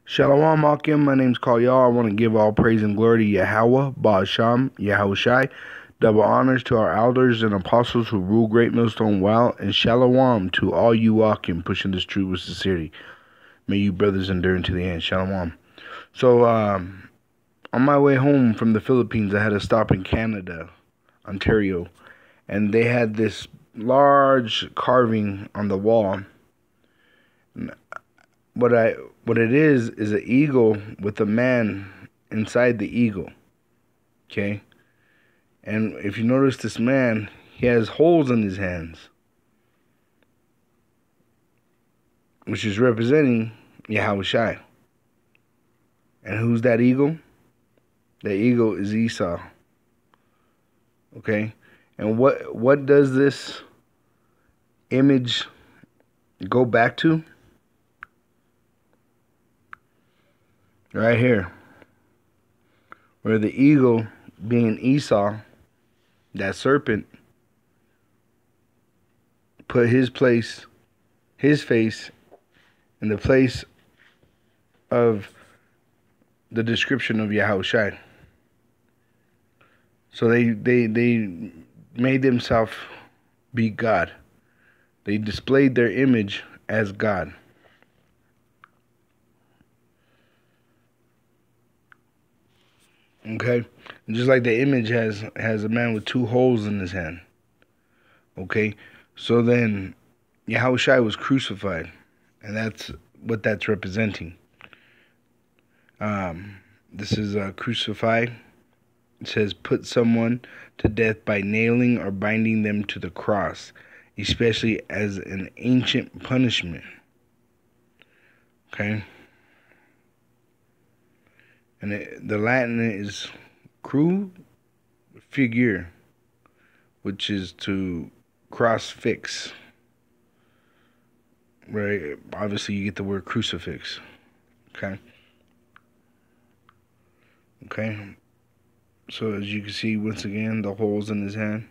Shalom Akim, my name's Call Y'all. I want to give all praise and glory to Yahweh, Ba'asham, Yahushai. Double honors to our elders and apostles who rule Great Millstone well, and shalom to all you Akim pushing this truth with sincerity. May you brothers endure to the end. Shalom. So, on my way home from the Philippines, I had to stop in Canada, Ontario, and they had this large carving on the wall. What it is an eagle with a man inside the eagle. Okay? And if you notice this man, he has holes in his hands, which is representing Yahushai. And who's that eagle? That eagle is Esau. Okay? And what does this image go back to? Right here, where the eagle, being Esau, that serpent, put his face in the place of the description of Yahushai. So they made themselves be God. They displayed their image as God. Okay, and just like the image has a man with two holes in his hand. Okay, so then Yahushua was crucified, and that's what that's representing. This is crucified. It says, put someone to death by nailing or binding them to the cross, especially as an ancient punishment. Okay. And the Latin is cru figure, which is to cross fix. Right? Obviously, you get the word crucifix. Okay. Okay. So as you can see, once again, the holes in his hand.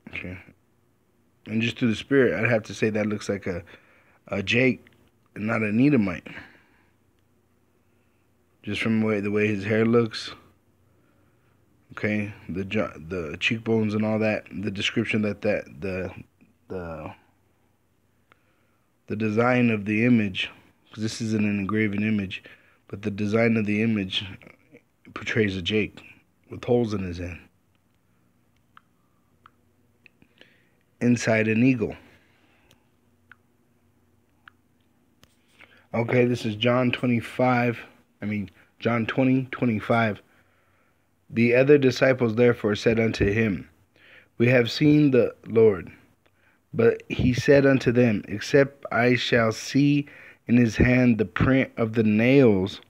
Okay. And just through the spirit, I'd have to say that looks like a Jake and not an Edomite. Just from the way his hair looks. Okay, the cheekbones and all that. The description that the design of the image, because this isn't an engraven image, but the design of the image portrays a Jake with holes in his hand. Inside an eagle. Okay, this is John 20:25. The other disciples therefore said unto him, We have seen the Lord. But he said unto them, Except I shall see in his hand the print of the nails,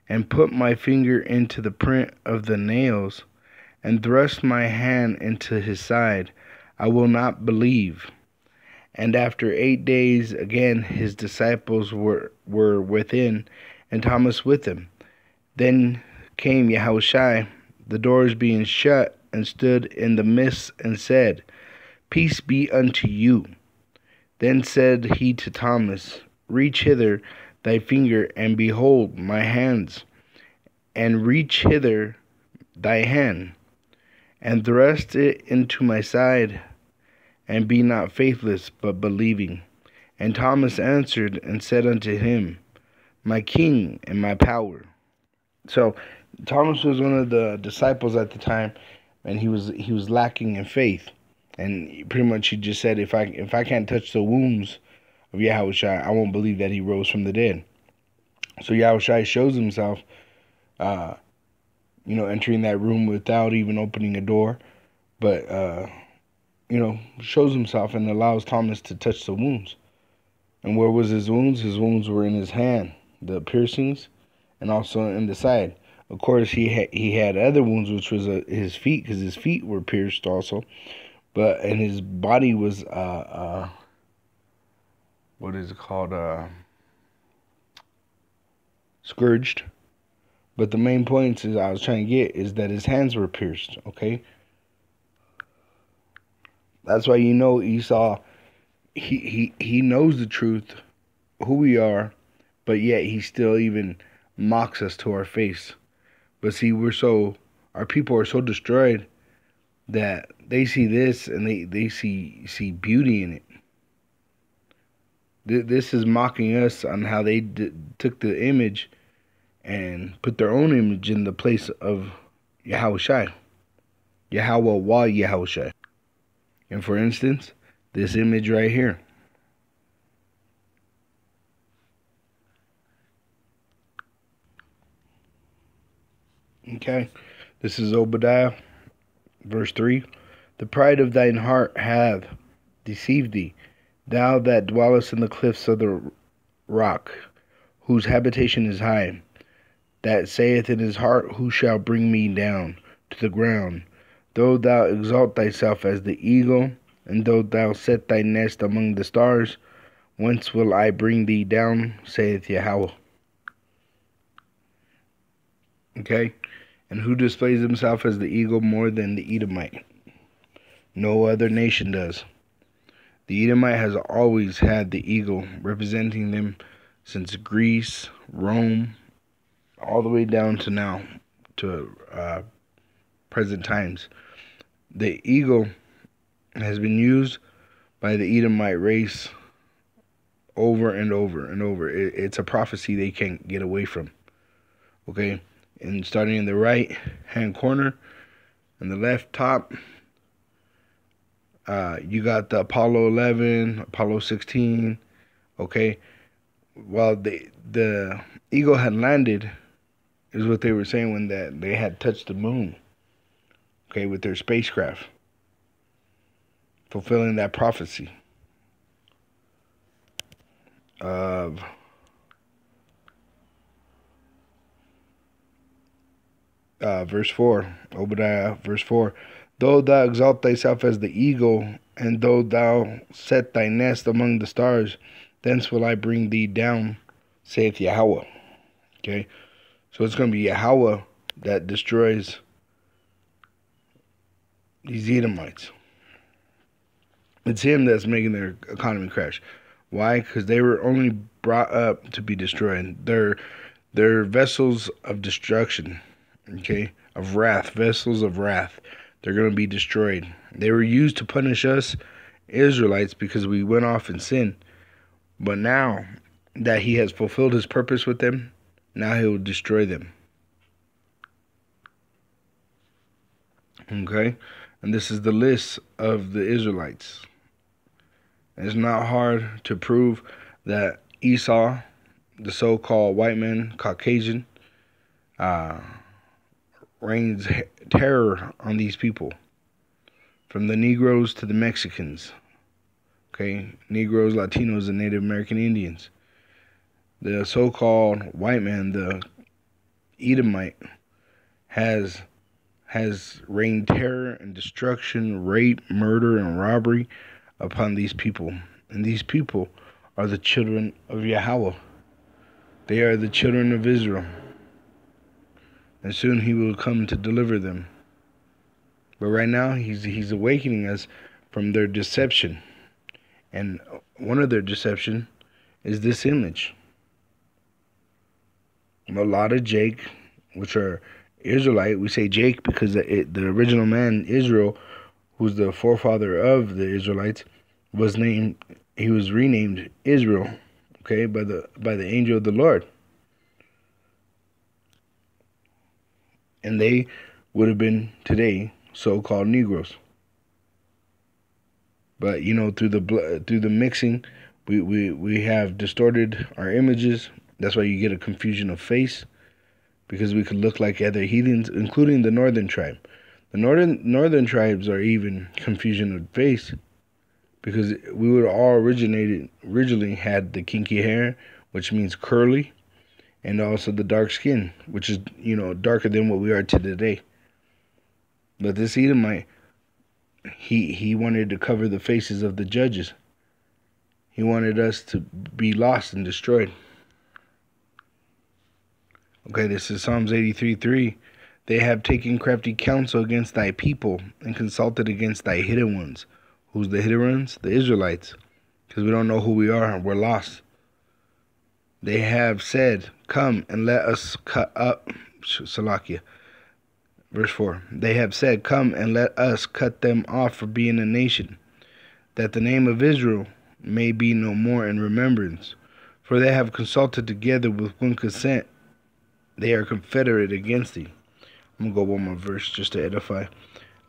and put my finger into the print of the nails, and thrust my hand into his side, I will not believe. And after 8 days again his disciples were within, and Thomas with them. Then came Yahushua, the doors being shut, and stood in the midst, and said, Peace be unto you. Then said he to Thomas, Reach hither thy finger, and behold my hands, and reach hither thy hand, and thrust it into my side, and be not faithless, but believing. And Thomas answered and said unto him, My King and my power. So Thomas was one of the disciples at the time, and he was lacking in faith. And pretty much he just said, if I can't touch the wounds of Yahushua, I won't believe that he rose from the dead. So Yahushua shows himself, entering that room without even opening a door, but shows himself and allows Thomas to touch the wounds. And where was his wounds? His wounds were in his hand, the piercings, and also in the side. Of course, he had other wounds, which was his feet, because his feet were pierced also. And his body was what is it called? Scourged. But the main point is I was trying to get is that his hands were pierced. Okay. That's why Esau he knows the truth, who we are, but yet he still even mocks us to our face. But see, our people are so destroyed that they see this and they see beauty in it. This is mocking us on how they took the image and put their own image in the place of Yahushai. Yahweh wa Yahushai. And for instance, this image right here. Okay, this is Obadiah, verse 3. The pride of thine heart hath deceived thee, thou that dwellest in the cliffs of the rock, whose habitation is high, that saith in his heart, who shall bring me down to the ground? Though thou exalt thyself as the eagle, and though thou set thy nest among the stars, whence will I bring thee down, saith Yahweh. Okay? And who displays himself as the eagle more than the Edomite? No other nation does. The Edomite has always had the eagle representing them since Greece, Rome, all the way down to now, to present times. The eagle has been used by the Edomite race over and over and over. It's a prophecy they can't get away from. Okay? And starting in the right hand corner and the left top, you got the Apollo 11, Apollo 16. Okay, while the eagle had landed, is what they were saying when that they had touched the moon. Okay, with their spacecraft, fulfilling that prophecy of verse 4, Obadiah, verse 4. Though thou exalt thyself as the eagle, and though thou set thy nest among the stars, thence will I bring thee down, saith Yahweh. Okay? So it's going to be Yahweh that destroys these Edomites. It's him that's making their economy crash. Why? Because they were only brought up to be destroyed. They're vessels of destruction. Okay? Of wrath. Vessels of wrath. They're going to be destroyed. They were used to punish us Israelites because we went off in sin. But now that he has fulfilled his purpose with them, now he will destroy them. Okay? And this is the list of the Israelites. It's not hard to prove that Esau, the so-called white man, Caucasian, reigns terror on these people, from the Negroes to the Mexicans. Okay, Negroes, Latinos, and Native American Indians. The so-called white man, the Edomite, has rained terror and destruction, rape, murder, and robbery upon these people. And these people are the children of Yahweh. They are the children of Israel. And soon he will come to deliver them. But right now, he's awakening us from their deception. And one of their deception is this image. A lot of Jake, which are Israelite, we say Jake because the original man, Israel, who's the forefather of the Israelites, he was renamed Israel, okay, by the angel of the Lord. And they would have been today so-called Negroes. But through the mixing, we have distorted our images. That's why you get a confusion of face, because we could look like other heathens, including the northern tribe. The northern tribes are even confusion of face, because we would all originally had the kinky hair, which means curly, and also the dark skin, which is darker than what we are to today. But this Edomite, he wanted to cover the faces of the judges. He wanted us to be lost and destroyed. Okay, this is Psalms 83:3. They have taken crafty counsel against thy people and consulted against thy hidden ones. Who's the hidden ones? The Israelites. because we don't know who we are. We're lost. They have said, come and let us cut up. Salakia. Verse 4. They have said, come and let us cut them off for being a nation, that the name of Israel may be no more in remembrance. For they have consulted together with one consent. They are confederate against thee. I'm going to go one more verse just to edify.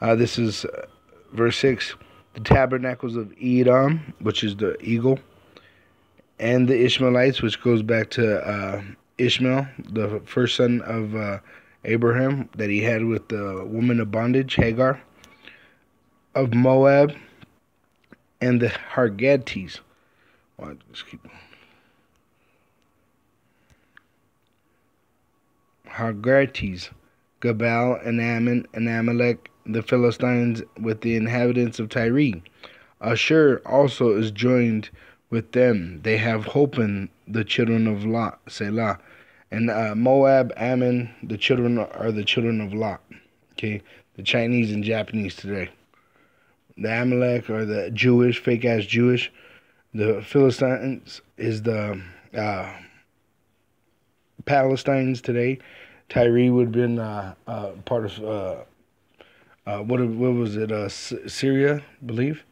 This is verse 6. The tabernacles of Edom, which is the eagle, and the Ishmaelites, which goes back to Ishmael, the first son of Abraham that he had with the woman of bondage, Hagar, of Moab, and the Hargates. Well, just keep going. Hargates, Gabal, and Ammon, and Amalek, the Philistines, with the inhabitants of Tyre. Ashur also is joined with them. They have holpen the children of Lot, Selah. And Moab, Ammon, the children are the children of Lot. Okay, the Chinese and Japanese today. The Amalek are the Jewish, fake-ass Jewish. The Philistines is the Palestinians today. Tyre would have been part of, what was it, Syria, I believe.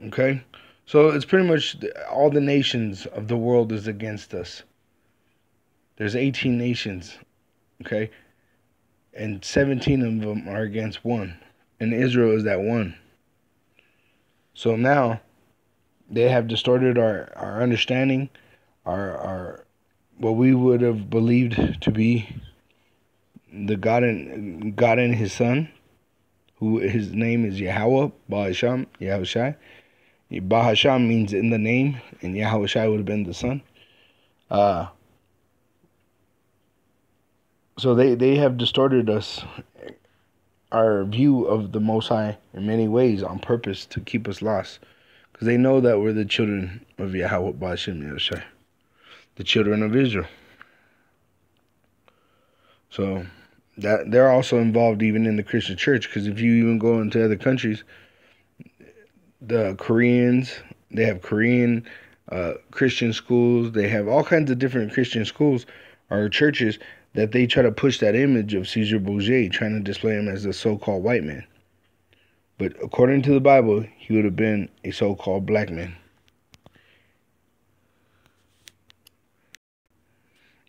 Okay, so it's pretty much all the nations of the world is against us. There's 18 nations, okay, and 17 of them are against one, and Israel is that one. So now they have distorted our understanding, our what we would have believed to be the God and His Son, who His name is Yahweh, Bahasham, Yahushai. Bahasham means in the name, and Yahushai would have been the Son. So they have distorted our view of the Most High in many ways on purpose to keep us lost, because they know that we're the children of Yahweh, Bahasham, Yahushai, the children of Israel. So that they're also involved even in the Christian church, because if you even go into other countries, the Koreans, they have Korean Christian schools. They have all kinds of different Christian schools or churches that they try to push that image of Caesar Borgia, trying to display him as a so-called white man. But according to the Bible, he would have been a so-called black man.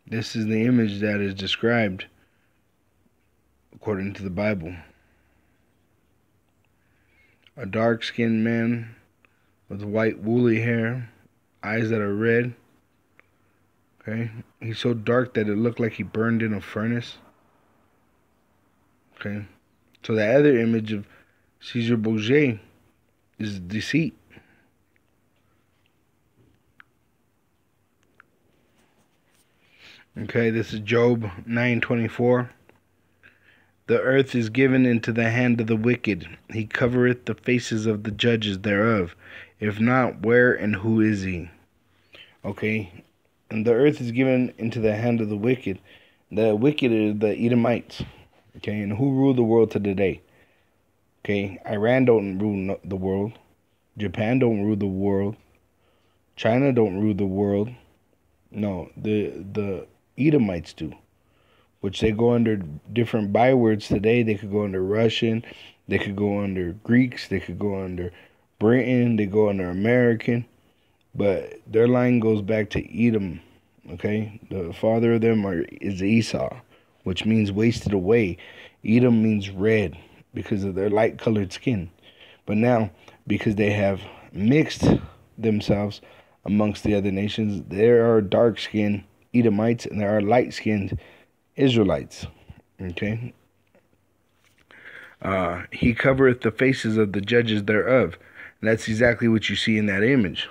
This is the image that is described according to the Bible. A dark-skinned man with white woolly hair, eyes that are red. Okay, he's so dark that it looked like he burned in a furnace. Okay, so the other image of Caesar Borgia is deceit. Okay, this is Job 9:24. The earth is given into the hand of the wicked. He covereth the faces of the judges thereof. If not, where and who is he? Okay, and the earth is given into the hand of the wicked. The wicked are the Edomites. Okay, and who rule the world to today? Okay, Iran don't rule the world. Japan don't rule the world. China don't rule the world. No, the Edomites do, which they go under different bywords today. They could go under Russian, they could go under Greeks, they could go under Britain, they go under American, but their line goes back to Edom. Okay, the father of them is Esau, which means wasted away. Edom means red because of their light-colored skin. But now, because they have mixed themselves amongst the other nations, there are dark-skinned Edomites and there are light-skinned Israelites. Okay. He covereth the faces of the judges thereof. And that's exactly what you see in that image.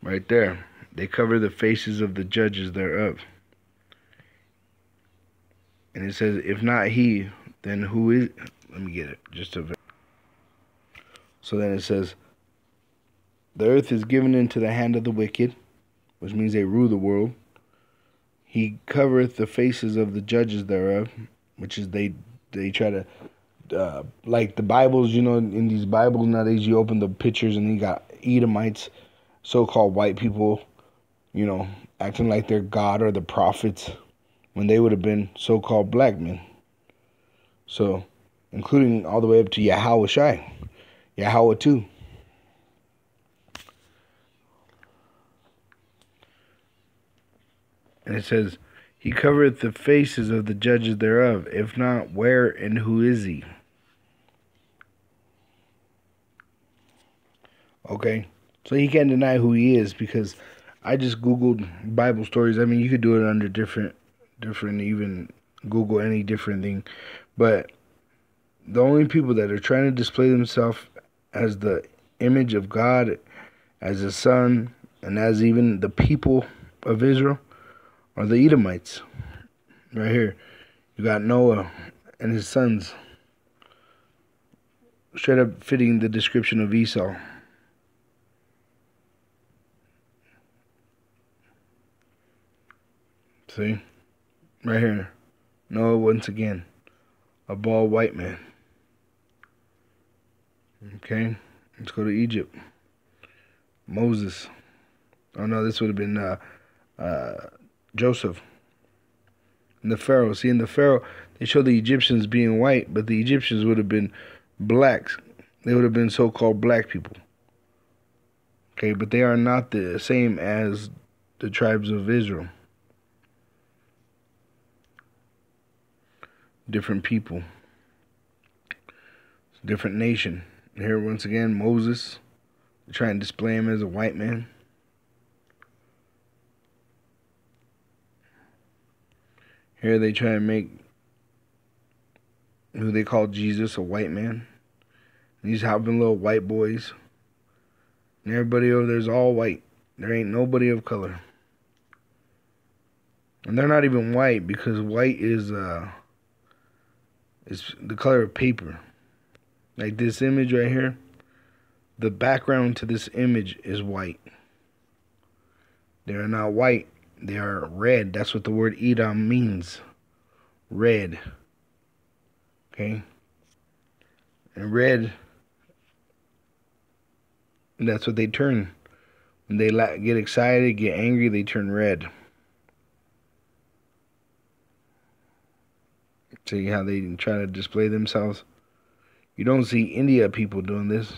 Right there. They cover the faces of the judges thereof. And it says, if not he, then who is... Let me get it. So then it says, the earth is given into the hand of the wicked, which means they rule the world. He covereth the faces of the judges thereof. which is they try to like the Bibles, in these Bibles nowadays, you open the pictures and you got Edomites, so-called white people, acting like they're God or the prophets when they would have been so-called black men. So, including all the way up to Yahweh Shai, Yahweh too. And it says, He covereth the faces of the judges thereof. If not, where and who is he? Okay, so he can't deny who he is, because I just Googled Bible stories. I mean, you could do it under different, even Google any different thing. But the only people that are trying to display themselves as the image of God, as a son, and as even the people of Israel are the Edomites. Right here, you got Noah and his sons, straight up fitting the description of Esau. See? Right here. Noah, once again, a bald white man. Okay? Let's go to Egypt. Moses. Oh no, this would have been Joseph. And the Pharaoh. See, in the Pharaoh, they show the Egyptians being white, but the Egyptians would have been blacks. They would have been so-called black people. Okay, but they are not the same as the tribes of Israel. Different people. Different nation. Here, once again, Moses. They try and display him as a white man. Here they try and make who they call Jesus a white man. And he's helping little white boys. And everybody over there is all white. There ain't nobody of color. And they're not even white, because white is the color of paper. Like this image right here, the background to this image is white. They are not white. They are red. That's what the word Edom means. Red. Okay? And red, that's what they turn. When they get excited, get angry, they turn red. See how they try to display themselves? You don't see India people doing this.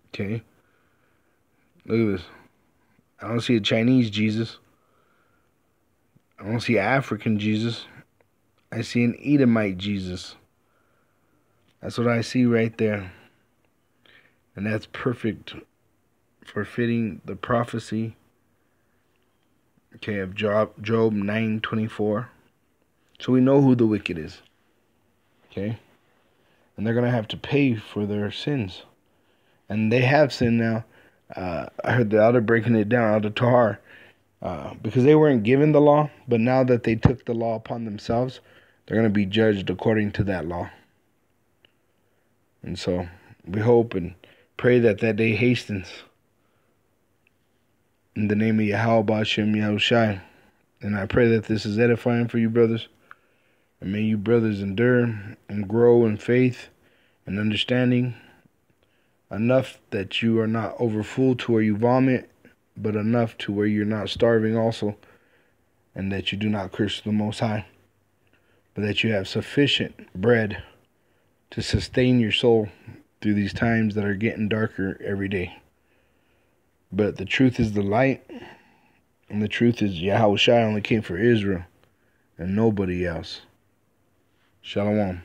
Okay? Look at this. I don't see a Chinese Jesus. I don't see an African Jesus. I see an Edomite Jesus. That's what I see right there. And that's perfect for fitting the prophecy, okay, of Job 9:24. So we know who the wicked is. Okay? And they're going to have to pay for their sins. And they have sinned now. I heard the elder breaking it down, Elder Tahar, because they weren't given the law, but now that they took the law upon themselves, they're going to be judged according to that law. And so we hope and pray that that day hastens. In the name of Yahweh B'Shem Yahushai. And I pray that this is edifying for you, brothers. And may you, brothers, endure and grow in faith and understanding, enough that you are not overfull to where you vomit, but enough to where you're not starving also, and that you do not curse the Most High, but that you have sufficient bread to sustain your soul through these times that are getting darker every day. But the truth is the light, and the truth is Yahweh Shai only came for Israel and nobody else. Shalom.